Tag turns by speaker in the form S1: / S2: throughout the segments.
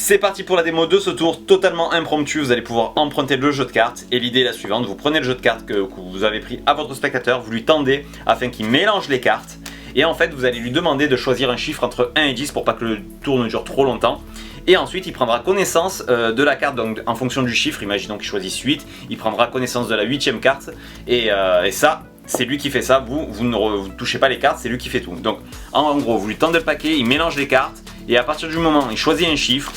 S1: C'est parti pour la démo de ce tour totalement impromptu. Vous allez pouvoir emprunter le jeu de cartes et l'idée est la suivante. Vous prenez le jeu de cartes que vous avez pris à votre spectateur, vous lui tendez afin qu'il mélange les cartes et en fait vous allez lui demander de choisir un chiffre entre 1 et 10 pour pas que le tour ne dure trop longtemps. Et ensuite il prendra connaissance de la carte, donc en fonction du chiffre, imaginons qu'il choisisse 8, il prendra connaissance de la 8e carte et ça c'est lui qui fait ça, vous ne touchez pas les cartes, c'est lui qui fait tout. Donc en gros vous lui tendez le paquet, il mélange les cartes et à partir du moment où il choisit un chiffre,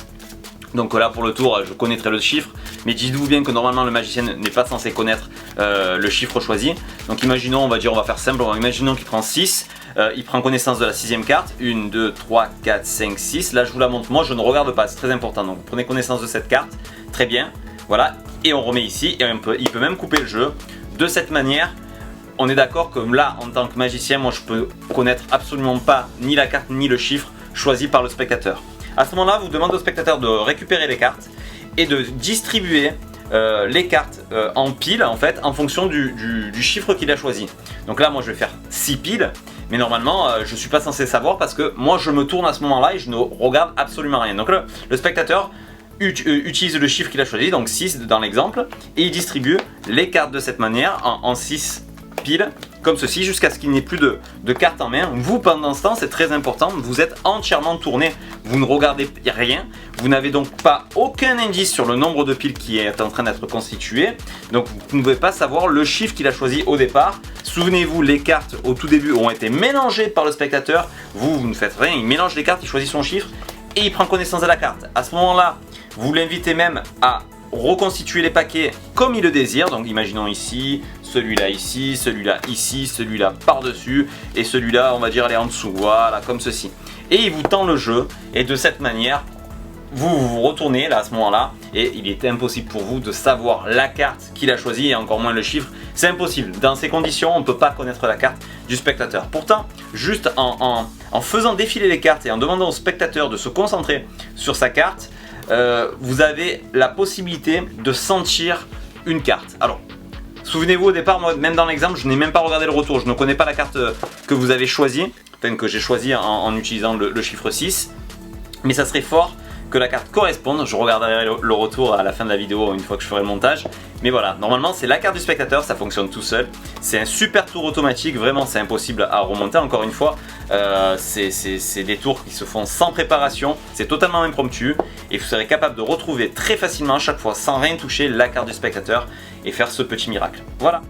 S1: donc là pour le tour je connaîtrai le chiffre, mais dites-vous bien que normalement le magicien n'est pas censé connaître le chiffre choisi. Donc imaginons, on va faire simple, imaginons qu'il prend 6, il prend connaissance de la 6e carte, 1, 2, 3, 4, 5, 6, là je vous la montre, moi je ne regarde pas, c'est très important, donc vous prenez connaissance de cette carte, très bien, voilà, et on remet ici, et il peut même couper le jeu, de cette manière. On est d'accord que là en tant que magicien, moi je peux connaître absolument pas ni la carte ni le chiffre choisi par le spectateur. À ce moment-là, vous demandez au spectateur de récupérer les cartes et de distribuer les cartes en piles en fait en fonction du chiffre qu'il a choisi. Donc là moi je vais faire 6 piles, mais normalement je suis pas censé savoir parce que moi je me tourne à ce moment-là et je ne regarde absolument rien. Donc le spectateur utilise le chiffre qu'il a choisi, donc 6 dans l'exemple, et il distribue les cartes de cette manière en 6 piles comme ceci jusqu'à ce qu'il n'y ait plus de cartes en main. Vous pendant ce temps, c'est très important, vous êtes entièrement tourné, vous ne regardez rien, vous n'avez donc pas aucun indice sur le nombre de piles qui est en train d'être constitué, donc vous ne pouvez pas savoir le chiffre qu'il a choisi au départ. Souvenez-vous, les cartes au tout début ont été mélangées par le spectateur, vous ne faites rien, il mélange les cartes, il choisit son chiffre et il prend connaissance de la carte. À ce moment-là, vous l'invitez même à reconstituer les paquets comme il le désire, donc imaginons ici, celui-là ici, celui-là ici, celui-là par-dessus et celui-là on va dire aller en dessous, voilà comme ceci. Et il vous tend le jeu et de cette manière vous retournez là à ce moment-là et il est impossible pour vous de savoir la carte qu'il a choisie et encore moins le chiffre, c'est impossible. Dans ces conditions on ne peut pas connaître la carte du spectateur. Pourtant juste en faisant défiler les cartes et en demandant au spectateur de se concentrer sur sa carte, vous avez la possibilité de sentir une carte. Alors souvenez-vous au départ, moi même dans l'exemple je n'ai même pas regardé le retour, je ne connais pas la carte que vous avez choisie, enfin que j'ai choisie en utilisant le chiffre 6, mais ça serait fort que la carte corresponde. Je regarderai le retour à la fin de la vidéo une fois que je ferai le montage, mais voilà, normalement c'est la carte du spectateur, ça fonctionne tout seul, c'est un super tour automatique, vraiment c'est impossible à remonter. Encore une fois, c'est des tours qui se font sans préparation, c'est totalement impromptu et vous serez capable de retrouver très facilement à chaque fois sans rien toucher la carte du spectateur et faire ce petit miracle. Voilà.